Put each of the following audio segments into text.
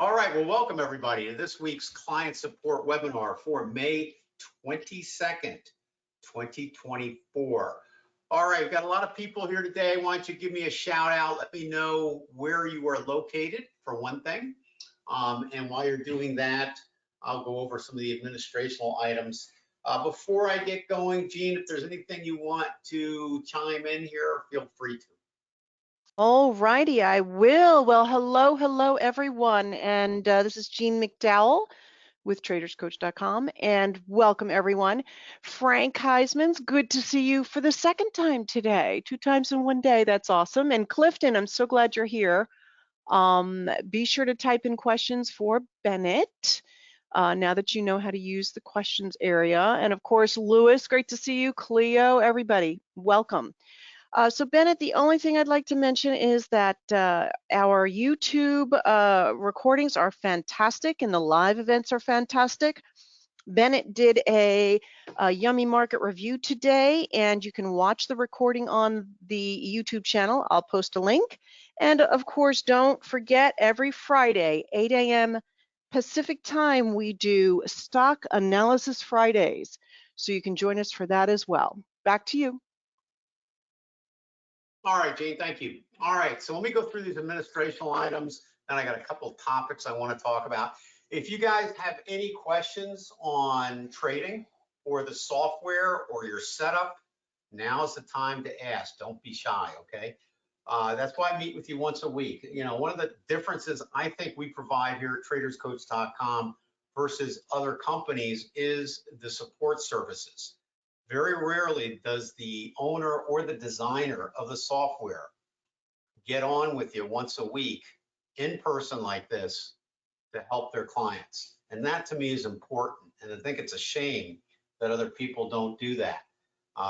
All right, well, welcome everybody to this week's client support webinar for May 22nd, 2024. All right, we've got a lot of people here today. Why don't you give me a shout out? Let me know where you are located for one thing. And while you're doing that, I'll go over some of the administrational items. Before I get going, Gene, if there's anything you want to chime in here, feel free to. All righty, I will. Well, hello, everyone. And this is Jean McDowell with traderscoach.com, and welcome everyone. Frank Heisman's, good to see you for the second time today. 2 times in one day, that's awesome. And Clifton, I'm so glad you're here. Be sure to type in questions for Bennett now that you know how to use the questions area. And of course, Lewis, great to see you. Cleo, everybody, welcome. So Bennett, the only thing I'd like to mention is that our YouTube recordings are fantastic and the live events are fantastic. Bennett did a Yummy Market review today, and you can watch the recording on the YouTube channel. I'll post a link. And of course, don't forget, every Friday, 8 a.m. Pacific time, we do Stock Analysis Fridays. So you can join us for that as well. Back to you. All right, Gene, thank you. All right, so let me go through these administrational items, and I got a couple of topics I want to talk about. If you guys have any questions on trading or the software or your setup, now is the time to ask. Don't be shy, okay? That's why I meet with you once a week. You know, one of the differences I think we provide here at traderscoach.com versus other companies is the support services. Very rarely does the owner or the designer of the software get on with you once a week in person like this to help their clients. And that to me is important. And I think it's a shame that other people don't do that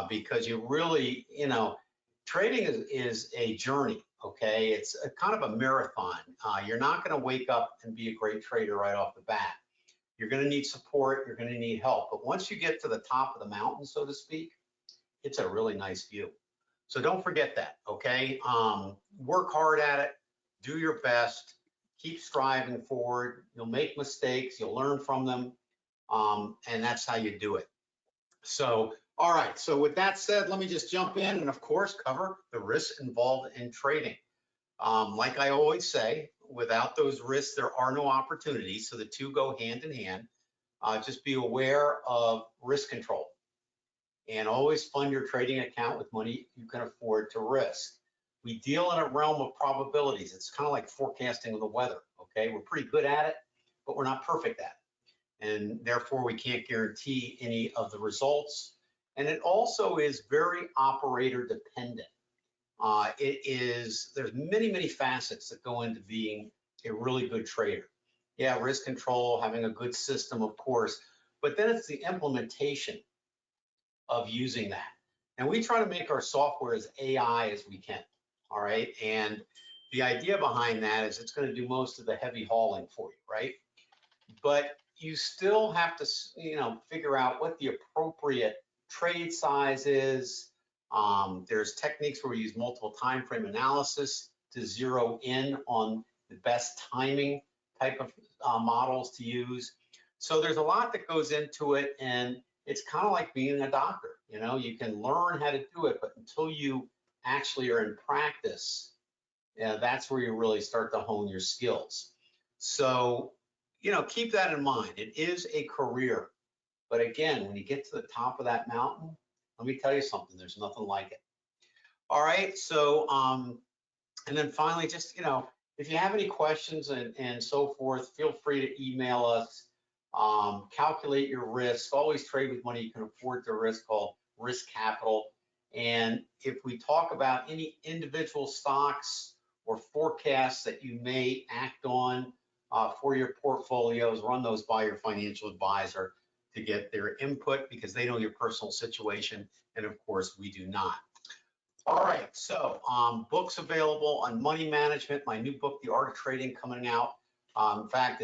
because you really, you know, trading is a journey, okay? It's a kind of a marathon. You're not going to wake up and be a great trader right off the bat. You're going to need support, you're going to need help. But once you get to the top of the mountain, so to speak, it's a really nice view. So don't forget that, okay? Work hard at it, do your best, keep striving forward. You'll make mistakes, you'll learn from them, and that's how you do it. So, all right, so with that said, let me just jump in and of course cover the risks involved in trading. Like I always say, without those risks, there are no opportunities. So the two go hand in hand. Just be aware of risk control and always fund your trading account with money you can afford to risk. We deal in a realm of probabilities. It's kind of like forecasting the weather, okay? We're pretty good at it, but we're not perfect at it. And therefore, we can't guarantee any of the results. And it also is very operator dependent. There's many facets that go into being a really good trader. Yeah, risk control, having a good system, of course, but then it's the implementation of using that. And we try to make our software as AI as we can, all right? And the idea behind that is it's going to do most of the heavy hauling for you, right? But you still have to, you know, figure out what the appropriate trade size is. There's techniques where we use multiple time frame analysis to zero in on the best timing type of models to use. So there's a lot that goes into it, and it's kind of like being a doctor. You know, you can learn how to do it, but until you actually are in practice, that's where you really start to hone your skills. So, you know, keep that in mind. It is a career, but again, when you get to the top of that mountain, let me tell you something, there's nothing like it. All right, so, and then finally, just, you know, if you have any questions and so forth, feel free to email us. Calculate your risk. Always trade with money you can afford to risk, called risk capital. And if we talk about any individual stocks or forecasts that you may act on for your portfolios, run those by your financial advisor to get their input because they know your personal situation, and of course we do not. All right, so books available on money management. My new book, The Art of Trading, coming out. In fact,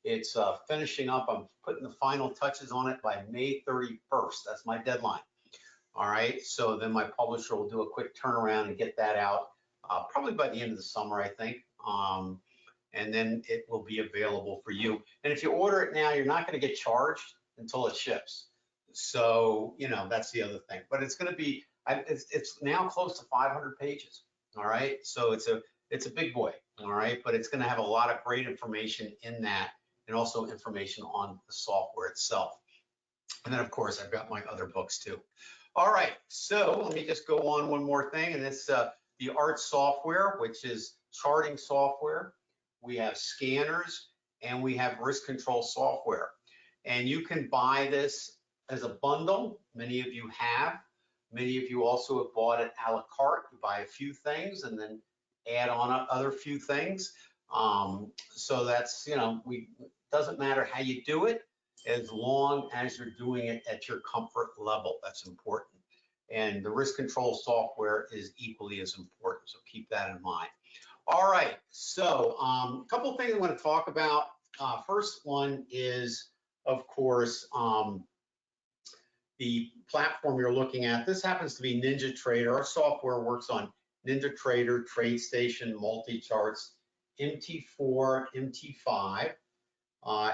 it's finishing up. I'm putting the final touches on it by May 31st. That's my deadline. All right, so then my publisher will do a quick turnaround and get that out probably by the end of the summer, I think. and then it will be available for you. And if you order it now, you're not going to get charged until it ships. So, you know, that's the other thing. But it's going to be, it's now close to 500 pages. All right. So it's a big boy. All right. But it's going to have a lot of great information in that, and also information on the software itself. And then, of course, I've got my other books too. All right. So let me just go on one more thing. And it's the ART software, which is charting software. We have scanners, and we have risk control software. And you can buy this as a bundle. Many of you have. Many of you also have bought it a la carte. You buy a few things and then add on other few things. So that's, you know, doesn't matter how you do it, as long as you're doing it at your comfort level. That's important. And the risk control software is equally as important. So keep that in mind. All right. So a couple of things I want to talk about. First one is, of course, the platform you're looking at. This happens to be NinjaTrader. Our software works on NinjaTrader, TradeStation, Multi-Charts, MT4, MT5,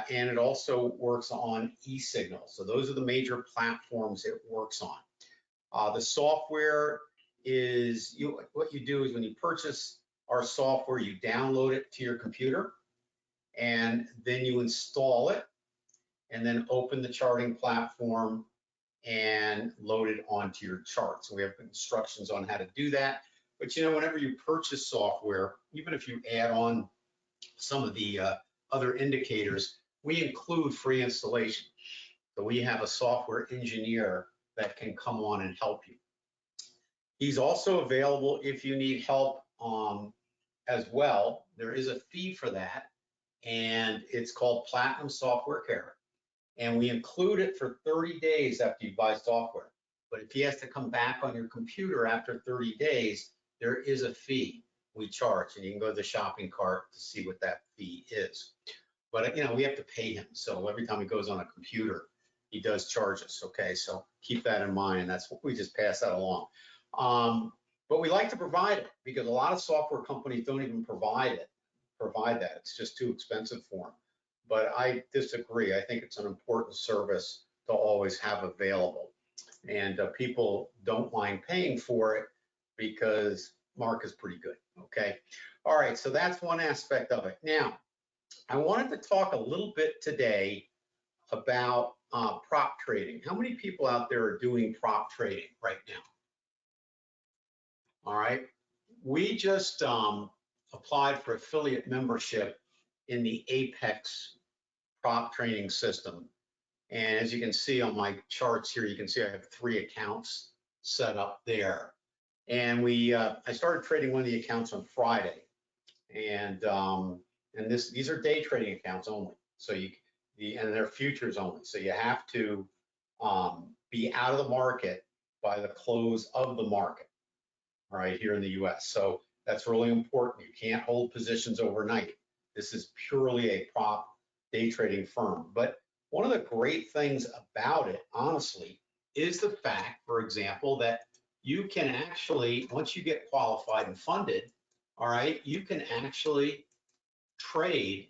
and it also works on eSignal. So those are the major platforms it works on. The software is, what you do is when you purchase our software, you download it to your computer, and then you install it, and then open the charting platform and load it onto your chart. So we have instructions on how to do that. But you know, whenever you purchase software, even if you add on some of the other indicators, we include free installation. So we have a software engineer that can come on and help you. He's also available if you need help as well. There is a fee for that, and it's called Platinum Software Care. And we include it for 30 days after you buy software. But if he has to come back on your computer after 30 days, there is a fee we charge, and you can go to the shopping cart to see what that fee is. But you know, we have to pay him. So every time he goes on a computer, he does charge us. Okay, so keep that in mind, and that's what we just pass that along. But we like to provide it because a lot of software companies don't even provide that. It's just too expensive for them. But I disagree. I think it's an important service to always have available. And people don't mind paying for it because Mark is pretty good, okay? All right, so that's one aspect of it. Now, I wanted to talk a little bit today about prop trading. How many people out there are doing prop trading right now? All right, we just applied for affiliate membership in the Apex prop trading system. And as you can see on my charts here, you can see I have 3 accounts set up there. And I started trading one of the accounts on Friday, and these are day trading accounts only. So and they're futures only. So you have to be out of the market by the close of the market, all right, here in the US. So that's really important. You can't hold positions overnight. This is purely a prop day trading firm. But one of the great things about it, honestly, is the fact, for example, that you can actually, once you get qualified and funded, all right, you can actually trade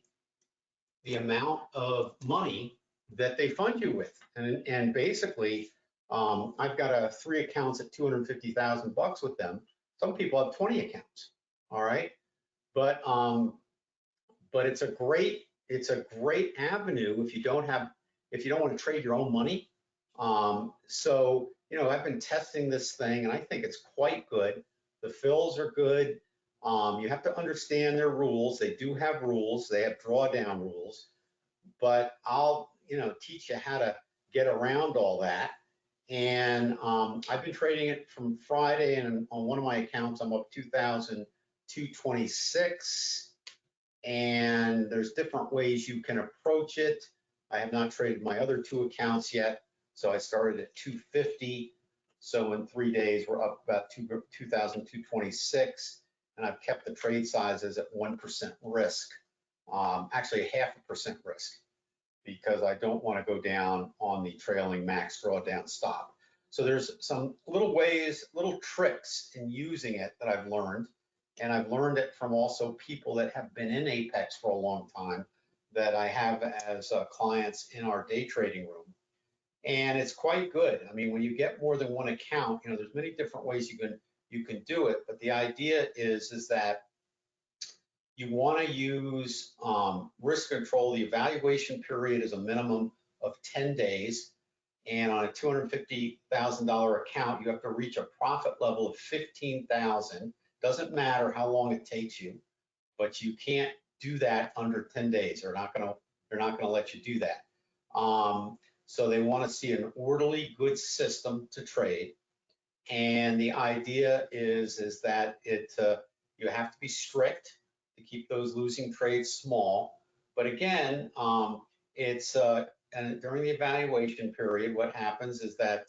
the amount of money that they fund you with. And basically, I've got 3 accounts at 250,000 bucks with them. Some people have 20 accounts, all right? But it's a great avenue if you don't want to trade your own money. So, you know, I've been testing this thing, and I think it's quite good. The fills are good. You have to understand their rules. They do have rules. They have drawdown rules, but I'll, you know, teach you how to get around all that. And I've been trading it from Friday, and on one of my accounts, I'm up 2,226. And there's different ways you can approach it. I have not traded my other 2 accounts yet. So I started at 250. So in 3 days, we're up about 2,226. And I've kept the trade sizes at 1% risk, actually 0.5% risk, because I don't want to go down on the trailing max drawdown stop. So there's some little ways, little tricks in using it that I've learned. and I've learned it from also people that have been in Apex for a long time that I have as clients in our day trading room. And it's quite good. I mean, when you get more than one account, there's many different ways you can do it, but the idea is that you want to use risk control. The evaluation period is a minimum of 10 days. And on a $250,000 account, you have to reach a profit level of 15,000. Doesn't matter how long it takes you, but you can't do that under 10 days. They're not gonna let you do that. So they want to see an orderly, good system to trade. And the idea is that you have to be strict to keep those losing trades small. But again, and during the evaluation period, what happens is that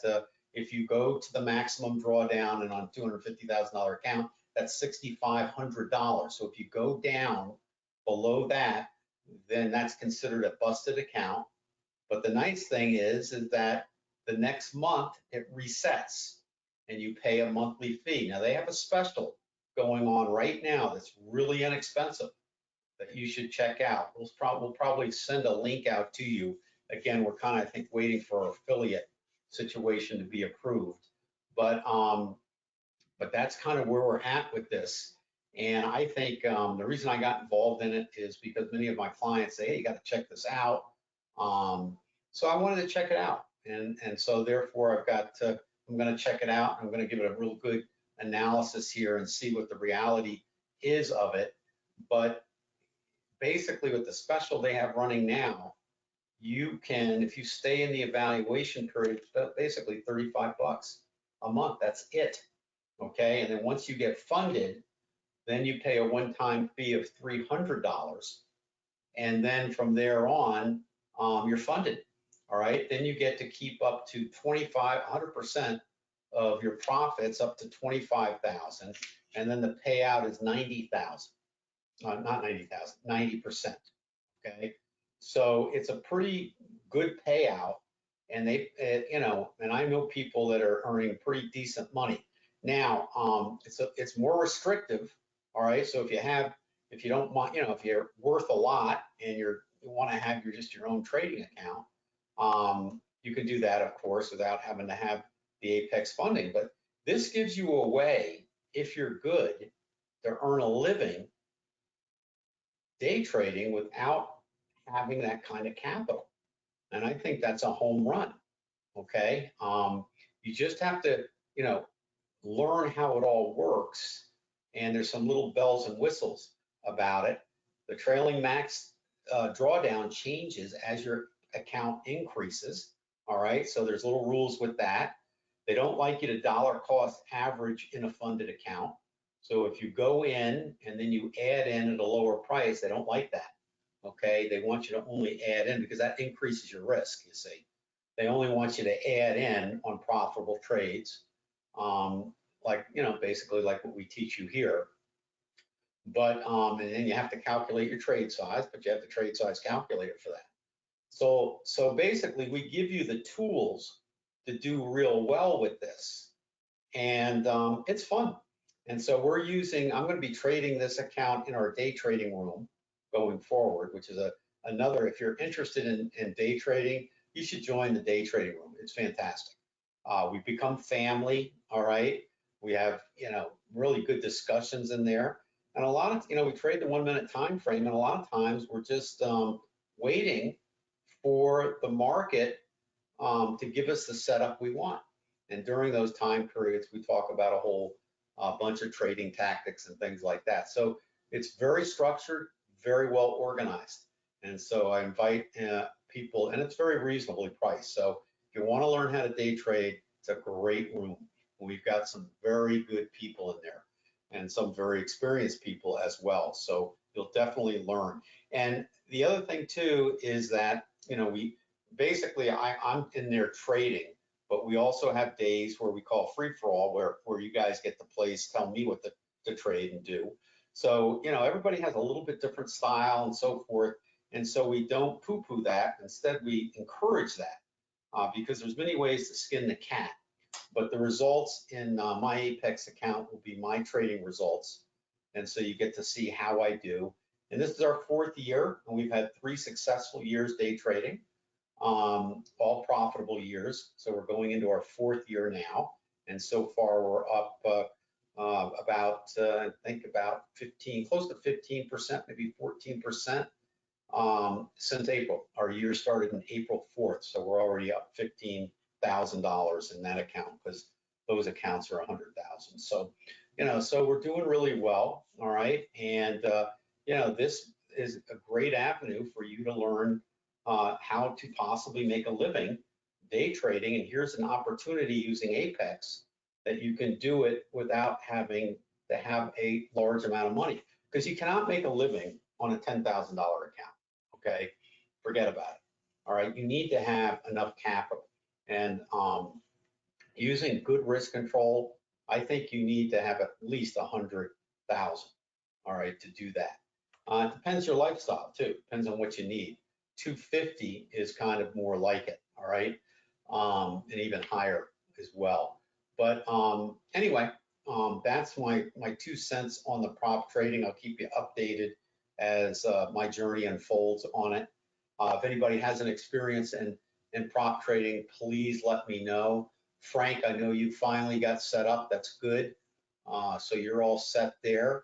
if you go to the maximum drawdown and on $250,000 account, that's $6,500. So if you go down below that, then that's considered a busted account. But the nice thing is that the next month it resets and you pay a monthly fee. Now they have a special going on right now that's really inexpensive that you should check out. We'll probably send a link out to you. Again, we're kind of, I think, waiting for our affiliate situation to be approved. But that's kind of where we're at with this. And I think the reason I got involved in it is because many of my clients say, hey, you got to check this out. So I wanted to check it out. And so therefore I'm going to check it out. I'm going to give it a real good analysis here and see what the reality is of it. But basically with the special they have running now, you can, if you stay in the evaluation period, basically 35 bucks a month, that's it. Okay, and then once you get funded, then you pay a one-time fee of $300. And then from there on, you're funded. All right, then you get to keep up to 100% of your profits up to 25,000. And then the payout is 90,000. Not 90,000, 90%. Okay, so it's a pretty good payout, and and I know people that are earning pretty decent money. Now, it's more restrictive. All right, so if you don't want, if you're worth a lot and you want to have just your own trading account, you can do that, of course, without having to have the Apex funding. But this gives you a way, if you're good, to earn a living day trading without having that kind of capital. And I think that's a home run. Okay. You just have to, learn how it all works. And there's some little bells and whistles about it. The trailing max drawdown changes as your account increases. All right. So there's little rules with that. They don't like you to dollar cost average in a funded account. So if you go in and then you add in at a lower price, they don't like that. Okay, they want you to only add in because that increases your risk, you see. They only want you to add in on profitable trades, basically like what we teach you here. But, and then you have to calculate your trade size, but you have the trade size calculator for that. So basically we give you the tools to do real well with this. And it's fun. And so I'm going to be trading this account in our day trading room going forward, which is another, if you're interested in day trading, you should join the day trading room. It's fantastic. We've become family, all right? We have, really good discussions in there. And a lot of, we trade the 1 minute time frame, and a lot of times we're just waiting for the market to give us the setup we want. And during those time periods, we talk about a whole bunch of trading tactics and things like that. So it's very structured, very well organized. And so I invite people, and it's very reasonably priced. So if you want to learn how to day trade, it's a great room. We've got some very good people in there and some very experienced people as well. So you'll definitely learn. And the other thing too is that, we basically, I'm in there trading, but we also have days where we call free for all, where you guys get to place, tell me what to trade and do. So, everybody has a little bit different style and so forth. And so we don't poo-poo that. Instead, we encourage that because there's many ways to skin the cat. But the results in my Apex account will be my trading results. And so you get to see how I do. And this is our 4th year, and we've had 3 successful years day trading, all profitable years. So we're going into our 4th year now. And so far we're up about, I think about 15, close to 15%, maybe 14% since April. Our year started in April 4th. So we're already up $15,000 in that account because those accounts are 100,000. So, so we're doing really well. All right. And, this is a great avenue for you to learn how to possibly make a living day trading. And here's an opportunity using Apex that you can do it without having to have a large amount of money, because you cannot make a living on a $10,000 account. Okay, forget about it. All right, you need to have enough capital, and using good risk control, I think you need to have at least 100,000. All right, to do that. It depends your lifestyle too. Depends on what you need. 250 is kind of more like it. All right, and even higher as well. But anyway, that's my 2 cents on the prop trading. I'll keep you updated as my journey unfolds on it. If anybody has an experience in prop trading, please let me know. Frank, I know you finally got set up. That's good. So you're all set there.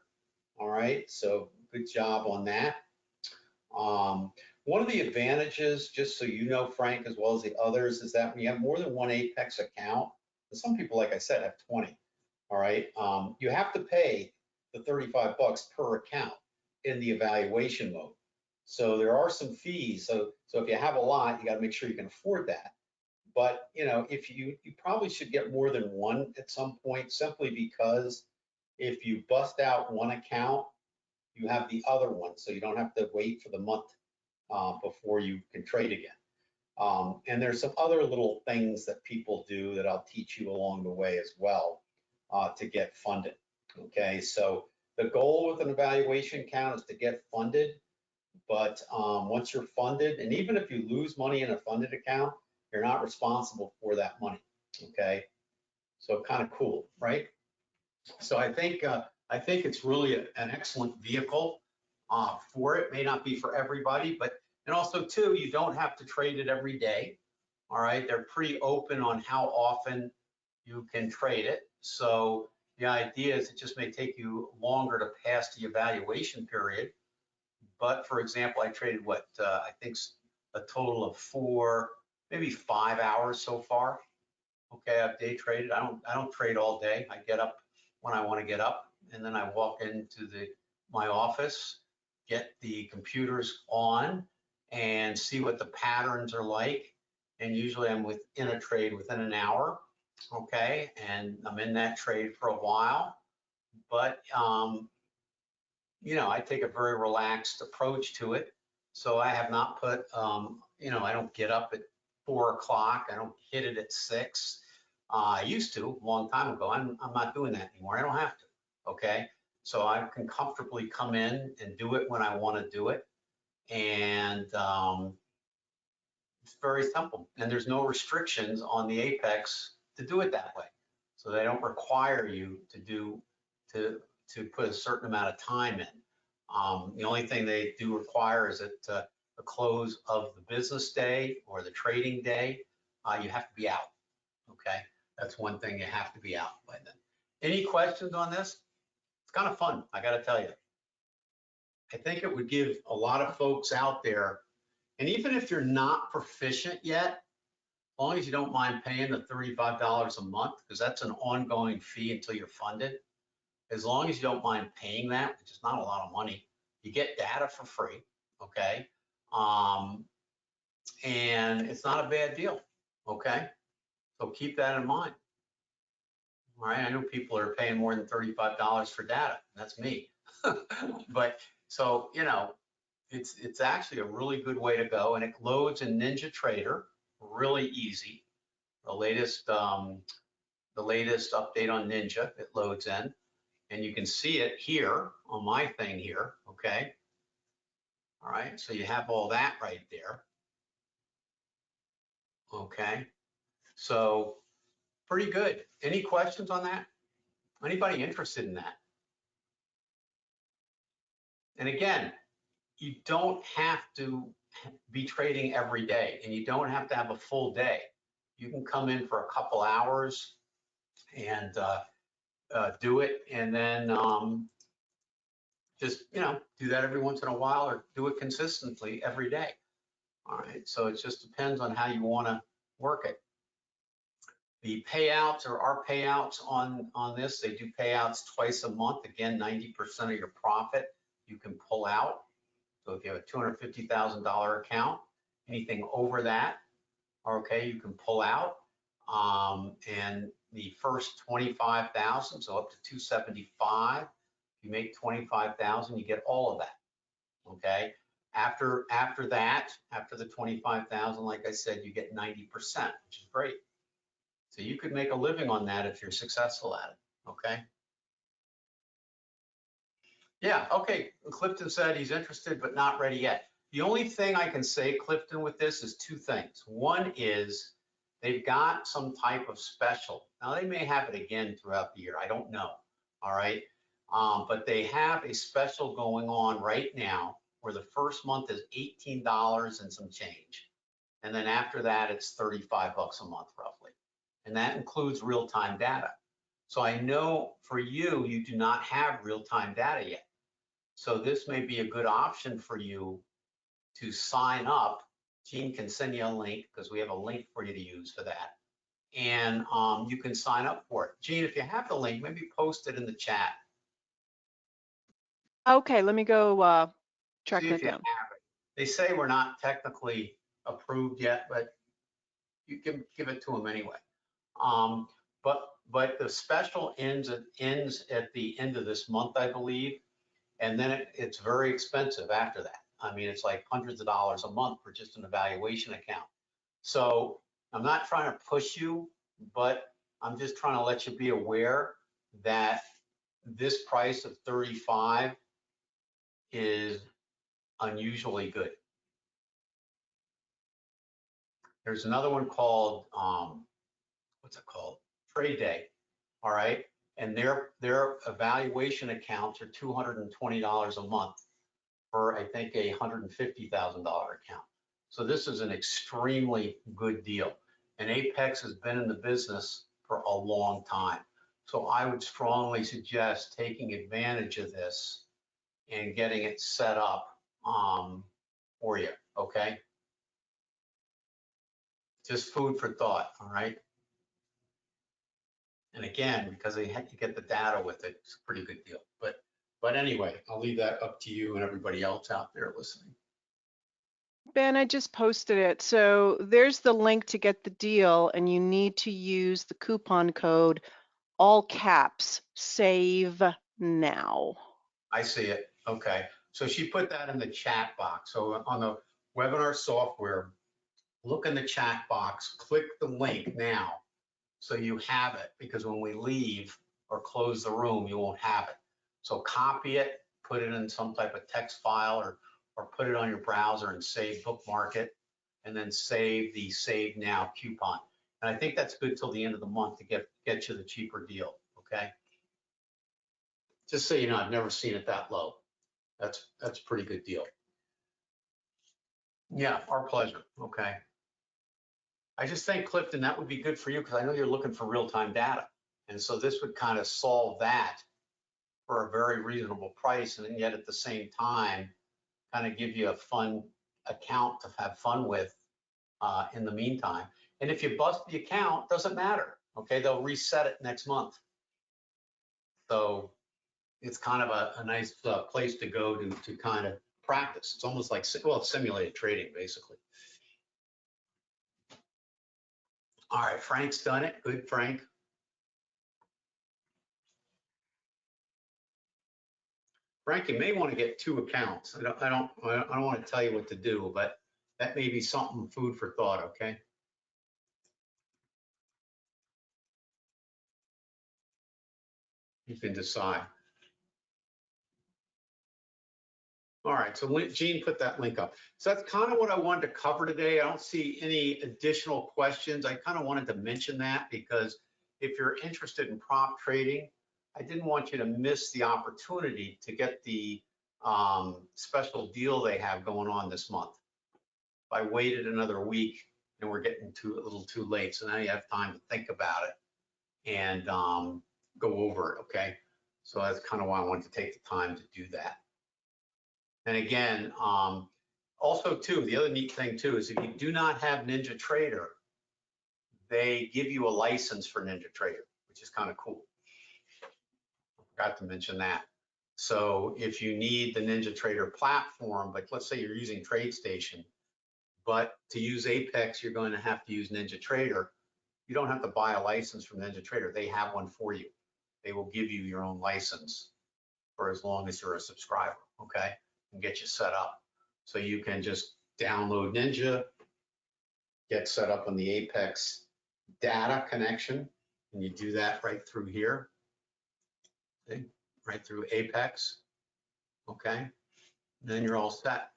All right, so good job on that. One of the advantages, just so you know, Frank, as well as the others, is that when you have more than one Apex account, and some people, like I said, have 20, all right, you have to pay the 35 bucks per account in the evaluation mode. So there are some fees. So if you have a lot, you got to make sure you can afford that. But if you probably should get more than one at some point, simply because if you bust out one account, you have the other one, so you don't have to wait for the month before you can trade again. And there's some other little things that people do that I'll teach you along the way as well to get funded. Okay, so the goal with an evaluation account is to get funded, but once you're funded, and even if you lose money in a funded account, you're not responsible for that money. Okay, so kind of cool, right? So I think it's really an excellent vehicle for it. May not be for everybody, but and also too, you don't have to trade it every day. All right, they're pretty open on how often you can trade it. So the idea is it just may take you longer to pass the evaluation period. But for example, I traded what I think a total of 4, maybe 5 hours so far. Okay, I've day traded. I don't trade all day. I get up when I want to get up, and then I walk into my office, get the computers on, and see what the patterns are like. And usually I'm within a trade within an hour. Okay, and I'm in that trade for a while. But I take a very relaxed approach to it. So I have not put, I don't get up at 4 o'clock. I don't hit it at 6. I used to a long time ago. I'm not doing that anymore. I don't have to. Okay. So I can comfortably come in and do it when I want to do it. And it's very simple. And there's no restrictions on the Apex to do it that way. So they don't require you to put a certain amount of time in. The only thing they do require is at the close of the business day or the trading day, you have to be out. Okay, that's one thing, you have to be out by then. Any questions on this? It's kind of fun, I got to tell you. I think it would give a lot of folks out there, and even if you're not proficient yet, as long as you don't mind paying the $35 a month, because that's an ongoing fee until you're funded. As long as you don't mind paying that, which is not a lot of money, you get data for free, okay? And it's not a bad deal, okay? So keep that in mind. All right, I know people are paying more than $35 for data. That's me. But so, it's actually a really good way to go, and it loads in NinjaTrader, really easy. The latest update on Ninja, it loads in, and you can see it here on my thing here, okay? All right, so you have all that right there. Okay, so pretty good. Any questions on that? Anybody interested in that? And again, you don't have to be trading every day, and you don't have to have a full day. You can come in for a couple hours and do it, and then just, do that every once in a while, or do it consistently every day. All right, so it just depends on how you want to work it. The payouts, or our payouts on this, they do payouts twice a month. Again, 90% of your profit you can pull out. So if you have a $250,000 account, anything over that, okay, you can pull out. And the first 25,000, so up to 275, if you make 25,000, you get all of that. Okay. After that, after the 25,000, like I said, you get 90%, which is great. So you could make a living on that if you're successful at it. Okay. Yeah. Okay. Clifton said he's interested but not ready yet. The only thing I can say, Clifton, with this is two things. One is they've got some type of special. Now, they may have it again throughout the year. I don't know. All right. But they have a special going on right now where the first month is $18 and some change. And then after that, it's 35 bucks a month, roughly. And that includes real-time data. So I know for you, you do not have real-time data yet. So this may be a good option for you to sign up. Gene can send you a link, because we have a link for you to use for that. And you can sign up for it. Gene, if you have the link, maybe post it in the chat. Okay, let me go track See that if you down. have it. They say we're not technically approved yet, but you can give it to them anyway. But the special ends at the end of this month, I believe, and then it's very expensive after that. I mean, it's like hundreds of dollars a month for just an evaluation account. So I'm not trying to push you, but I'm just trying to let you be aware that this price of 35 is unusually good. There's another one called, what's it called? Trade Day, all right? And their evaluation accounts are $220 a month for, I think, a $150,000 account. So this is an extremely good deal. And Apex has been in the business for a long time. So I would strongly suggest taking advantage of this and getting it set up for you, okay? Just food for thought, all right? And again, because they had to get the data with it, it's a pretty good deal. But anyway, I'll leave that up to you and everybody else out there listening. Ben, I just posted it. So there's the link to get the deal, and you need to use the coupon code, all caps, save now. I see it. Okay. So she put that in the chat box. So on the webinar software, look in the chat box, click the link now so you have it, because when we leave or close the room, you won't have it. So copy it, put it in some type of text file, or put it on your browser and save, bookmark it, and then save the Save Now coupon. And I think that's good till the end of the month to get you the cheaper deal, okay? Just so you know, I've never seen it that low. That's a pretty good deal. Yeah, our pleasure. Okay. I just think, Clifton, that would be good for you, because I know you're looking for real-time data. And so this would kind of solve that for a very reasonable price, and yet at the same time, kind of give you a fun account to have fun with in the meantime. And if you bust the account, doesn't matter. Okay, they'll reset it next month. So it's kind of a nice place to go to kind of practice. It's almost like, well, it's simulated trading, basically. All right, Frank's done it. Good, Frank. Frank, you may want to get 2 accounts. I don't want to tell you what to do, but that may be something, food for thought, okay? You can decide. All right, so Gene put that link up. So that's kind of what I wanted to cover today. I don't see any additional questions. I kind of wanted to mention that because if you're interested in prop trading, I didn't want you to miss the opportunity to get the special deal they have going on this month. If I waited another week and we're getting a little too late, so now you have time to think about it and go over it, okay? So that's kind of why I wanted to take the time to do that. And again, also too, the other neat thing too is if you do not have NinjaTrader, they give you a license for NinjaTrader, which is kind of cool. I forgot to mention that. So if you need the NinjaTrader platform, like let's say you're using TradeStation, but to use Apex, you're going to have to use NinjaTrader. You don't have to buy a license from NinjaTrader. They have one for you. They will give you your own license for as long as you're a subscriber, okay? And get you set up. So you can just download Ninja, get set up on the Apex data connection, and you do that right through here, okay? Right through Apex, okay? And then you're all set.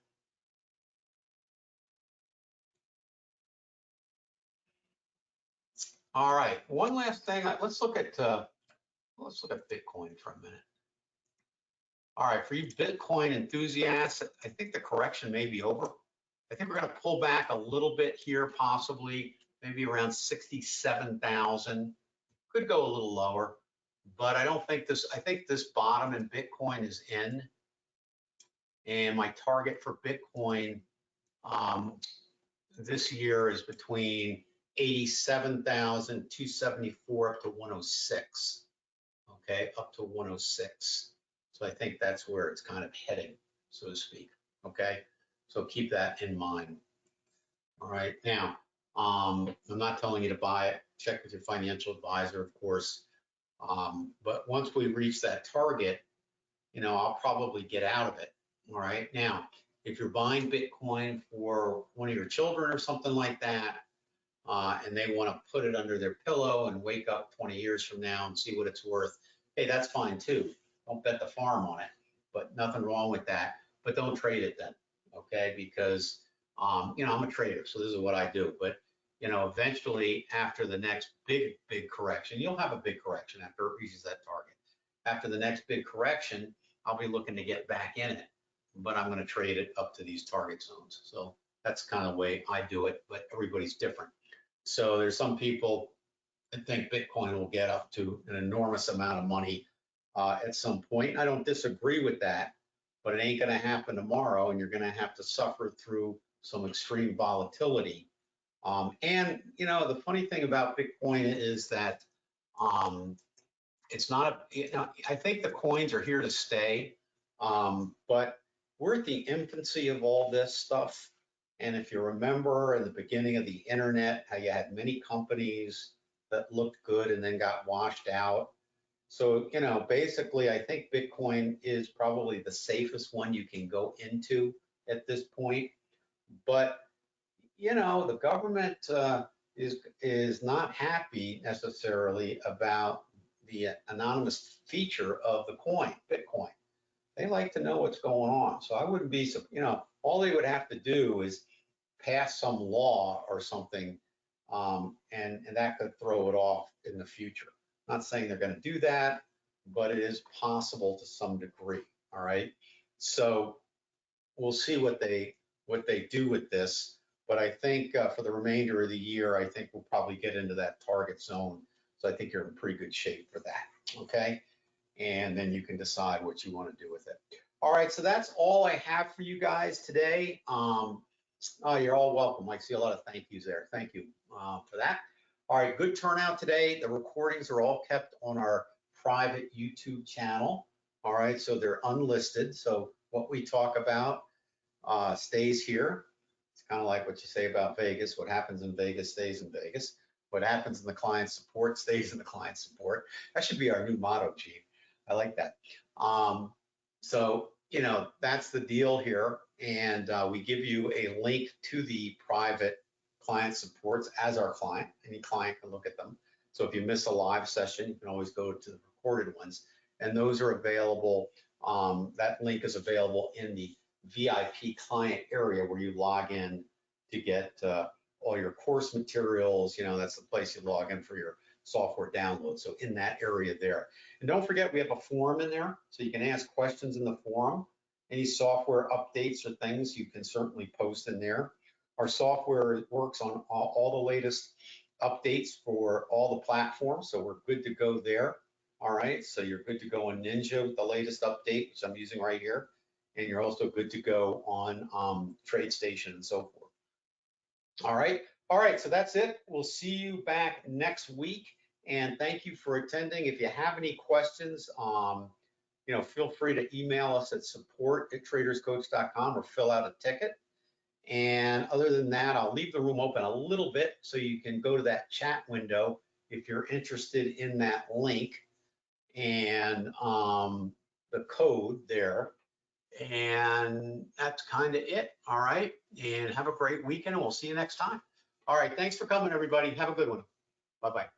All right, one last thing. Let's look at Bitcoin for a minute. All right, for you Bitcoin enthusiasts, I think the correction may be over. I think we're going to pull back a little bit here, possibly maybe around 67,000. Could go a little lower, but I don't think this. I think this bottom in Bitcoin is in, and my target for Bitcoin this year is between 87,274 up to 106. Okay, up to 106. So I think that's where it's kind of heading, so to speak. Okay, so keep that in mind. All right, now I'm not telling you to buy it. Check with your financial advisor, of course. But once we reach that target, you know, I'll probably get out of it. All right, now if you're buying Bitcoin for one of your children or something like that, and they want to put it under their pillow and wake up 20 years from now and see what it's worth, hey, that's fine too. Don't bet the farm on it, but nothing wrong with that. But don't trade it then, okay? Because, you know, I'm a trader, so this is what I do. But, you know, eventually after the next big correction, you'll have a big correction after it reaches that target. After the next big correction, I'll be looking to get back in it, but I'm going to trade it up to these target zones. So that's kind of the way I do it, but everybody's different. So there's some people that think Bitcoin will get up to an enormous amount of money at some point. I don't disagree with that, but it ain't going to happen tomorrow, and you're going to have to suffer through some extreme volatility. And you know, the funny thing about Bitcoin is that it's not. You know, I think the coins are here to stay, but we're at the infancy of all this stuff. And if you remember in the beginning of the internet, how you had many companies that looked good and then got washed out. So, you know, basically, I think Bitcoin is probably the safest one you can go into at this point. But, you know, the government is not happy necessarily about the anonymous feature of the coin, Bitcoin. They like to know what's going on. So I wouldn't be, you know, all they would have to do is pass some law or something, and that could throw it off in the future. I'm not saying they're going to do that, but it is possible to some degree. All right. So we'll see what they do with this. But I think for the remainder of the year, I think we'll probably get into that target zone. So I think you're in pretty good shape for that. Okay. And then you can decide what you want to do with it. All right, so that's all I have for you guys today. Oh, you're all welcome. I see a lot of thank yous there. Thank you for that. All right, good turnout today. The recordings are all kept on our private YouTube channel. All right, so they're unlisted. So what we talk about stays here. It's kind of like what you say about Vegas. What happens in Vegas stays in Vegas. What happens in the client support stays in the client support. That should be our new motto, Chief. I like that. So, you know, that's the deal here. And we give you a link to the private client supports as our client. Any client can look at them. So if you miss a live session, you can always go to the recorded ones. And those are available. That link is available in the VIP client area where you log in to get all your course materials. You know, that's the place you log in for your software download. So in that area there. And don't forget, we have a forum in there, so you can ask questions in the forum. Any software updates or things you can certainly post in there. Our software works on all the latest updates for all the platforms, so we're good to go there. All right, so you're good to go on Ninja with the latest update, which I'm using right here, and you're also good to go on TradeStation and so forth. All right, so that's it. We'll see you back next week, and thank you for attending. If you have any questions, feel free to email us at support@traderscoach.com or fill out a ticket. And other than that, I'll leave the room open a little bit so you can go to that chat window if you're interested in that link and the code there. And that's kind of it. All right. And have a great weekend, and we'll see you next time. All right. Thanks for coming, everybody. Have a good one. Bye-bye.